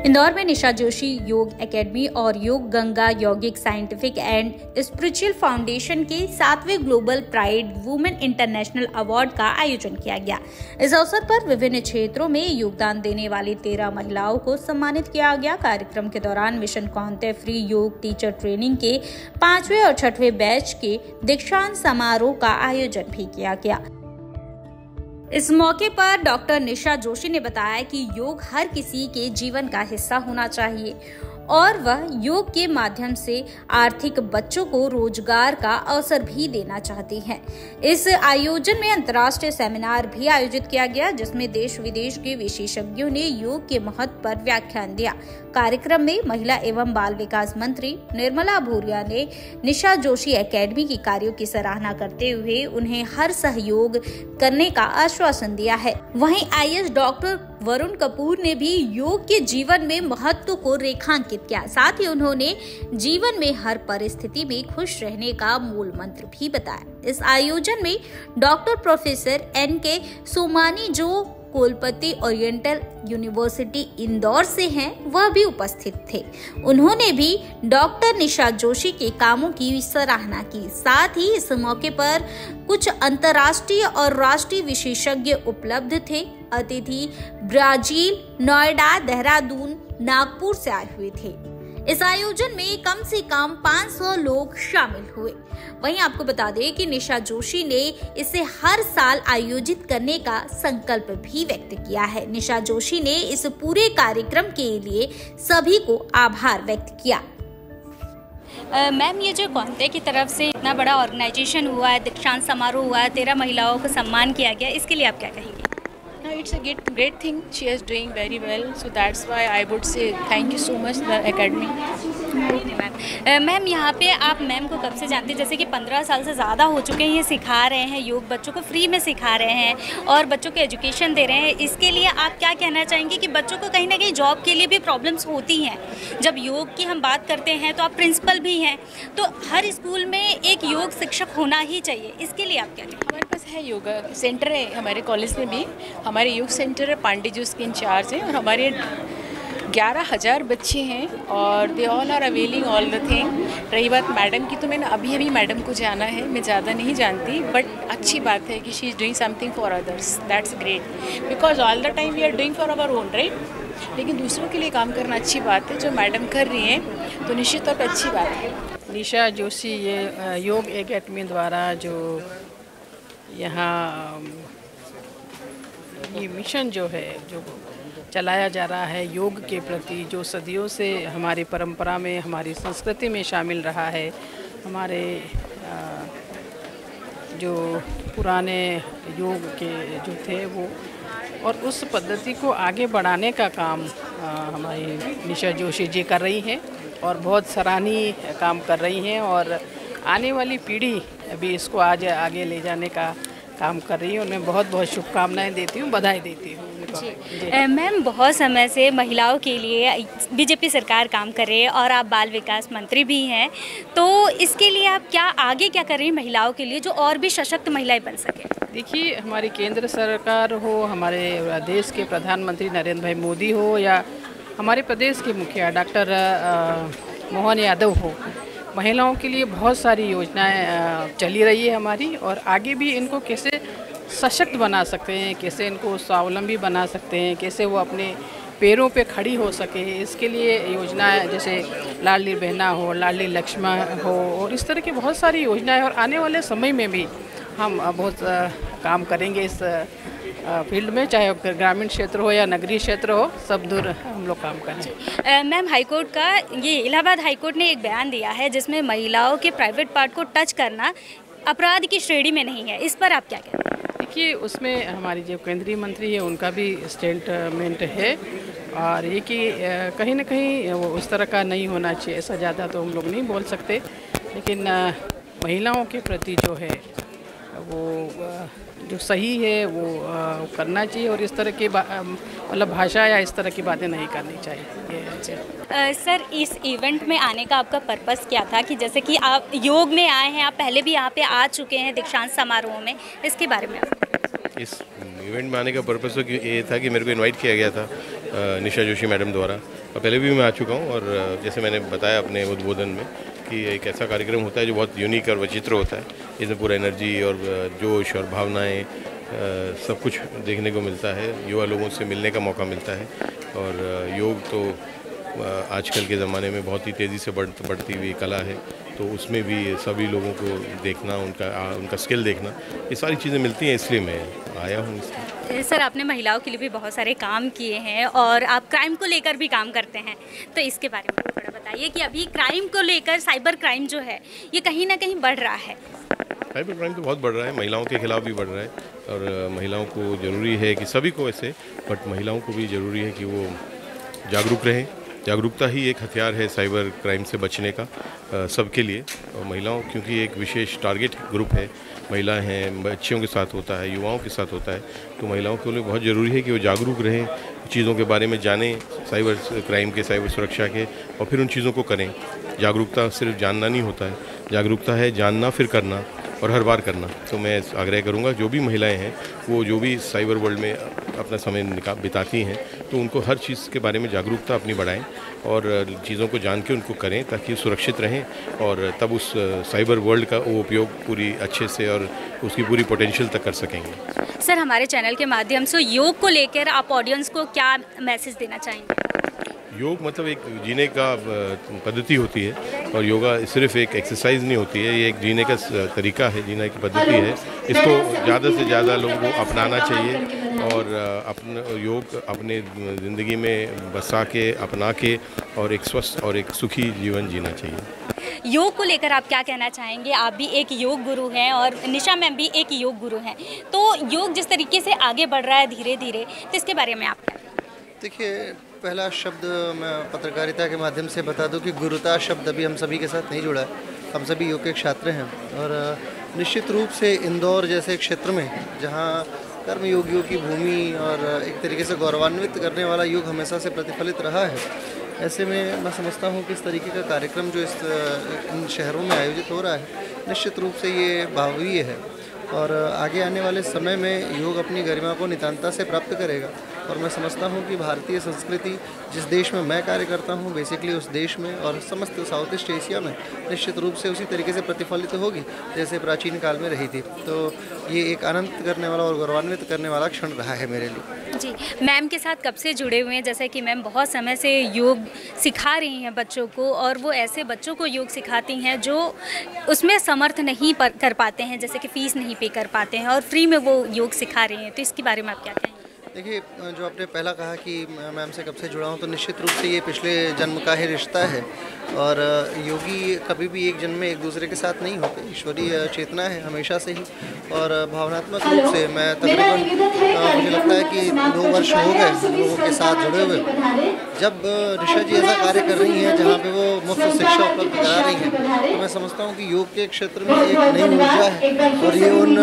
इंदौर में निशा जोशी योग एकेडमी और योग गंगा यौगिक साइंटिफिक एंड स्पिरिचुअल फाउंडेशन के 7वें global pride women international award का आयोजन किया गया। इस अवसर पर विभिन्न क्षेत्रों में योगदान देने वाली 13 महिलाओं को सम्मानित किया गया। कार्यक्रम के दौरान मिशन कौंते फ्री योग टीचर ट्रेनिंग के 5वें और 6वें बैच के दीक्षांत समारोह का आयोजन भी किया गया। इस मौके पर डॉक्टर निशा जोशी ने बताया कि योग हर किसी के जीवन का हिस्सा होना चाहिए और वह योग के माध्यम से आर्थिक बच्चों को रोजगार का अवसर भी देना चाहती हैं। इस आयोजन में अंतर्राष्ट्रीय सेमिनार भी आयोजित किया गया, जिसमें देश विदेश के विशेषज्ञों ने योग के महत्व पर व्याख्यान दिया। कार्यक्रम में महिला एवं बाल विकास मंत्री निर्मला भूरिया ने निशा जोशी एकेडमी की कार्यों की सराहना करते हुए उन्हें हर सहयोग करने का आश्वासन दिया है। वहीं आईएएस डॉक्टर वरुण कपूर ने भी योग के जीवन में महत्व को रेखांकित किया। साथ ही उन्होंने जीवन में हर परिस्थिति में खुश रहने का मूल मंत्र भी बताया। इस आयोजन में डॉक्टर प्रोफेसर NK सोमानी, जो कुलपति ओरिएंटल यूनिवर्सिटी इंदौर से हैं, वह भी उपस्थित थे। उन्होंने भी डॉक्टर निशा जोशी के कामों की सराहना की। साथ ही इस मौके पर कुछ अंतर्राष्ट्रीय और राष्ट्रीय विशेषज्ञ उपलब्ध थे। अतिथि ब्राजील, नोएडा, देहरादून, नागपुर से आए हुए थे। इस आयोजन में कम से कम 500 लोग शामिल हुए। वहीं आपको बता दें कि निशा जोशी ने इसे हर साल आयोजित करने का संकल्प भी व्यक्त किया है। निशा जोशी ने इस पूरे कार्यक्रम के लिए सभी को आभार व्यक्त किया। मैम, ये जो कौंते की तरफ से इतना बड़ा ऑर्गेनाइजेशन हुआ है, दीक्षांत समारोह हुआ है, 13 महिलाओं को सम्मान किया गया, इसके लिए आप क्या कहेंगे? No, it's a great thing. She is doing very well. So that's why I would say thank you so much the academy. Ma'am, यहाँ पे आप मैम को कब से जानते हैं? जैसे कि 15 साल से ज़्यादा हो चुके हैं, ये सिखा रहे हैं योग, बच्चों को फ्री में सिखा रहे हैं और बच्चों को एजुकेशन दे रहे हैं। इसके लिए आप क्या कहना चाहेंगे कि बच्चों को कहीं ना कहीं जॉब के लिए भी प्रॉब्लम्स होती हैं? जब योग की हम बात करते हैं तो आप प्रिंसिपल भी हैं, तो हर स्कूल में एक योग शिक्षक होना ही चाहिए। इसके लिए आप क्या कहेंगे? हमारे पास है योगा सेंटर है, हमारे कॉलेज में भी हमारे योग सेंटर है, पांडे जी उसके इंचार्ज हैं और हमारे 11,000 बच्चे हैं और they all are availing all the thing. रही बात मैडम की, तो मैंने अभी मैडम को जाना है, मैं ज़्यादा नहीं जानती, बट अच्छी बात है कि she is doing something for others. That's great because all the time we are doing for our own, right. लेकिन दूसरों के लिए काम करना अच्छी बात है। जो मैडम कर रही हैं तो निश्चित तौर पर अच्छी बात है। निशा जोशी ये योग एकेडमी द्वारा जो यहाँ ये मिशन जो है जो चलाया जा रहा है योग के प्रति, जो सदियों से हमारी परंपरा में, हमारी संस्कृति में शामिल रहा है, हमारे जो पुराने योग के जो थे वो, और उस पद्धति को आगे बढ़ाने का काम हमारी निशा जोशी जी कर रही हैं और बहुत सराहनीय काम कर रही हैं और आने वाली पीढ़ी अभी इसको आज आगे ले जाने का काम कर रही है। और मैं बहुत बहुत शुभकामनाएं देती हूँ, बधाई देती हूँ। मैम, बहुत समय से महिलाओं के लिए बीजेपी सरकार काम कर रही है और आप बाल विकास मंत्री भी हैं, तो इसके लिए आप क्या आगे क्या कर रही हैं महिलाओं के लिए, जो और भी सशक्त महिलाएं बन सके? देखिए, हमारी केंद्र सरकार हो, हमारे देश के प्रधानमंत्री नरेंद्र भाई मोदी हो या हमारे प्रदेश के मुखिया डॉक्टर मोहन यादव हो, महिलाओं के लिए बहुत सारी योजनाएं चली रही है हमारी, और आगे भी इनको कैसे सशक्त बना सकते हैं, कैसे इनको स्वावलंबी बना सकते हैं, कैसे वो अपने पैरों पे खड़ी हो सके, इसके लिए योजनाएं जैसे लाडली बहना हो, लाडली लक्ष्मण हो, और इस तरह की बहुत सारी योजनाएं। और आने वाले समय में भी हम बहुत काम करेंगे इस फील्ड में, चाहे ग्रामीण क्षेत्र हो या नगरीय क्षेत्र हो, सब दूर हम लोग काम करें। मैम, हाईकोर्ट का ये इलाहाबाद हाईकोर्ट ने एक बयान दिया है जिसमें महिलाओं के प्राइवेट पार्ट को टच करना अपराध की श्रेणी में नहीं है, इस पर आप क्या कहते हैं? देखिए, उसमें हमारी जो केंद्रीय मंत्री है उनका भी स्टेटमेंट है, और ये कि कहीं ना कहीं वो उस तरह का नहीं होना चाहिए, ऐसा ज़्यादा तो हम लोग नहीं बोल सकते, लेकिन महिलाओं के प्रति जो है वो जो सही है वो करना चाहिए, और इस तरह की मतलब भाषा या इस तरह की बातें नहीं करनी चाहिए। सर, इस इवेंट में आने का आपका पर्पस क्या था? कि जैसे कि आप योग में आए हैं, आप पहले भी यहाँ पे आ चुके हैं दीक्षांत समारोह में, इसके बारे में इस इवेंट में आने का पर्पस तो ये था कि मेरे को इनवाइट किया गया था निशा जोशी मैडम द्वारा, और पहले भी मैं आ चुका हूँ। और जैसे मैंने बताया अपने उद्बोधन में कि एक ऐसा कार्यक्रम होता है जो बहुत यूनिक और विचित्र होता है। इसमें पूरा एनर्जी और जोश और भावनाएं सब कुछ देखने को मिलता है, युवा लोगों से मिलने का मौका मिलता है। और योग तो आजकल के ज़माने में बहुत ही तेज़ी से बढ़ती हुई कला है, तो उसमें भी सभी लोगों को देखना, उनका स्किल देखना, ये सारी चीज़ें मिलती हैं, इसलिए मैं आया हूँ इसमें। सर, आपने महिलाओं के लिए भी बहुत सारे काम किए हैं और आप क्राइम को लेकर भी काम करते हैं, तो इसके बारे में थोड़ा बताइए कि अभी क्राइम को लेकर साइबर क्राइम जो है ये कहीं ना कहीं बढ़ रहा है। साइबर क्राइम तो बहुत बढ़ रहा है, महिलाओं के खिलाफ भी बढ़ रहा है, और महिलाओं को ज़रूरी है कि सभी को ऐसे, बट महिलाओं को भी ज़रूरी है कि वो जागरूक रहें। जागरूकता ही एक हथियार है साइबर क्राइम से बचने का सबके लिए। और महिलाओं, क्योंकि एक विशेष टारगेट ग्रुप है, महिलाएं हैं, बच्चियों के साथ होता है, युवाओं के साथ होता है, तो महिलाओं के लिए बहुत ज़रूरी है कि वो जागरूक रहें, चीज़ों के बारे में जानें, साइबर क्राइम के, साइबर सुरक्षा के, और फिर उन चीज़ों को करें। जागरूकता सिर्फ जानना नहीं होता है, जागरूकता है जानना फिर करना और हर बार करना। तो मैं आग्रह करूंगा जो भी महिलाएं हैं वो जो भी साइबर वर्ल्ड में अपना समय बिताती हैं, तो उनको हर चीज़ के बारे में जागरूकता अपनी बढ़ाएं और चीज़ों को जान के उनको करें ताकि सुरक्षित रहें, और तब उस साइबर वर्ल्ड का वो उपयोग पूरी अच्छे से और उसकी पूरी पोटेंशियल तक कर सकेंगे। सर, हमारे चैनल के माध्यम से योग को लेकर आप ऑडियंस को क्या मैसेज देना चाहेंगे? योग मतलब एक जीने का पद्धति होती है, और योगा सिर्फ एक एक्सरसाइज नहीं होती है, ये एक जीने का तरीका है, जीने की पद्धति है। इसको ज़्यादा से ज़्यादा लोगों को अपनाना चाहिए और योग अपने ज़िंदगी में बसा के, अपना के, और एक स्वस्थ और एक सुखी जीवन जीना चाहिए। योग को लेकर आप क्या कहना चाहेंगे? आप भी एक योग गुरु हैं और निशा मैम भी एक योग गुरु हैं, तो योग जिस तरीके से आगे बढ़ रहा है धीरे धीरे, तो इसके बारे में आप? देखिए, पहला शब्द मैं पत्रकारिता के माध्यम से बता दूं कि गुरुता शब्द अभी हम सभी के साथ नहीं जुड़ा है। हम सभी योग के छात्र हैं, और निश्चित रूप से इंदौर जैसे क्षेत्र में जहां कर्म योगियों की भूमि और एक तरीके से गौरवान्वित करने वाला योग हमेशा से प्रतिफलित रहा है, ऐसे में मैं समझता हूं कि इस तरीके का कार्यक्रम जो इन शहरों में आयोजित हो रहा है, निश्चित रूप से ये भावनीय है, और आगे आने वाले समय में योग अपनी गरिमा को नितांता से प्राप्त करेगा। और मैं समझता हूँ कि भारतीय संस्कृति जिस देश में मैं कार्य करता हूँ, बेसिकली उस देश में और समस्त साउथ ईस्ट एशिया में निश्चित रूप से उसी तरीके से प्रतिफलित होगी जैसे प्राचीन काल में रही थी। तो ये एक आनंद करने वाला और गौरवान्वित करने वाला क्षण रहा है मेरे लिए। जी, मैम के साथ कब से जुड़े हुए हैं? जैसे कि मैम बहुत समय से योग सिखा रही हैं बच्चों को, और वो ऐसे बच्चों को योग सिखाती हैं जो उसमें समर्थ नहीं कर पाते हैं, जैसे कि फ़ीस नहीं पे कर पाते हैं, और फ्री में वो योग सिखा रही हैं, तो इसके बारे में आप क्या कहेंगे? देखिए, जो आपने पहला कहा कि मैम से कब से जुड़ा हूँ, तो निश्चित रूप से ये पिछले जन्म का ही रिश्ता है, और योगी कभी भी एक जन्म में एक दूसरे के साथ नहीं होते, ईश्वरीय चेतना है हमेशा से ही। और भावनात्मक रूप से मैं तकरीबन मुझे लगता है कि 2 वर्ष हो गए लोगों के साथ जुड़े हुए, जब निशा जी ऐसा कार्य कर रही हैं जहाँ पे वो मुफ्त शिक्षा उपलब्ध करा रही हैं, तो मैं समझता हूँ कि योग के क्षेत्र में एक नई ऊर्जा है, और ये उन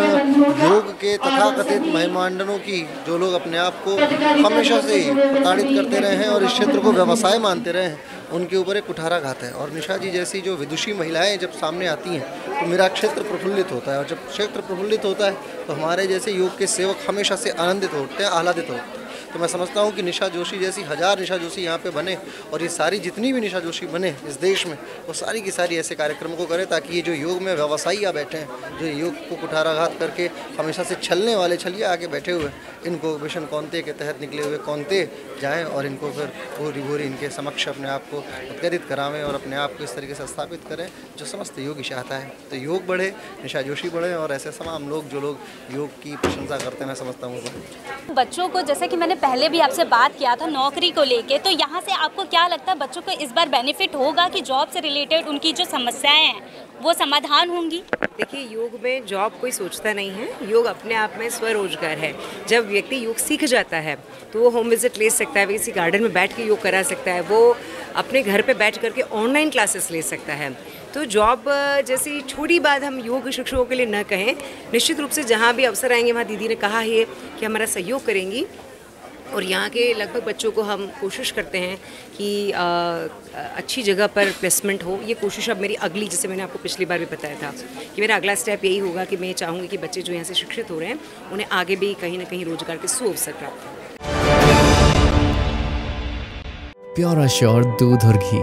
योग के तथाकथित महिमांडनों की जो लोग अपने आप को हमेशा से ही प्रताड़ित करते रहे हैं और इस क्षेत्र को व्यवसाय मानते रहे हैं, उनके ऊपर एक कुठाराघात है। और निशा जी जैसी जो विदुषी महिलाएं जब सामने आती हैं तो मेरा क्षेत्र प्रफुल्लित होता है, और जब क्षेत्र प्रफुल्लित होता है तो हमारे जैसे योग के सेवक हमेशा से आनंदित होते हैं, आह्लादित होते हैं। तो मैं समझता हूँ कि निशा जोशी जैसी 1000 निशा जोशी यहाँ पे बने, और ये सारी जितनी भी निशा जोशी बने इस देश में, वो सारी की सारी ऐसे कार्यक्रमों को करें ताकि ये जो योग में व्यवसायी आ बैठे हैं, जो योग को कुठाराघात करके हमेशा से छलने वाले छलिए आगे बैठे हुए, इनको मिशन कौनते के तहत निकले हुए कौनते जाएँ और इनको फिर भूरी भूरी इनके समक्ष अपने आप को उद्गरित करावें और अपने आप को इस तरीके से स्थापित करें जो समस्त योगी चाहता है। तो योग बढ़े, निशा जोशी बढ़े, और ऐसे तमाम लोग जो लोग योग की प्रशंसा करते हैं, मैं समझता हूँ बच्चों को, जैसे कि मैंने पहले भी आपसे बात किया था नौकरी को लेके, तो यहाँ से आपको क्या लगता है बच्चों को इस बार बेनिफिट होगा कि जॉब से रिलेटेड उनकी जो समस्याएं हैं वो समाधान होंगी? देखिए, योग में जॉब कोई सोचता नहीं है, योग अपने आप में स्वरोजगार है। जब व्यक्ति योग सीख जाता है तो वो होम विजिट ले सकता है, वो किसी गार्डन में बैठ के योग करा सकता है, वो अपने घर पे बैठ करके ऑनलाइन क्लासेस ले सकता है। तो जॉब जैसी छोटी बात हम योग शिक्षकों के लिए न कहें, निश्चित रूप से जहाँ भी अवसर आएंगे वहाँ दीदी ने कहा है कि हमारा सहयोग करेंगी, और यहाँ के लगभग बच्चों को हम कोशिश करते हैं कि अच्छी जगह पर प्लेसमेंट हो। ये कोशिश अब मेरी अगली, जैसे मैंने आपको पिछली बार भी बताया था कि मेरा अगला स्टेप यही होगा कि मैं चाहूँगी कि बच्चे जो यहाँ से शिक्षित हो रहे हैं उन्हें आगे भी कहीं ना कहीं रोजगार के सुअवसर प्राप्त हों। प्योर श्योर दूध और घी,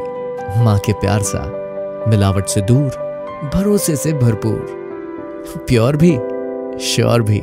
माँ के प्यार सा, मिलावट से दूर, भरोसे से भरपूर, प्योर भी श्योर भी।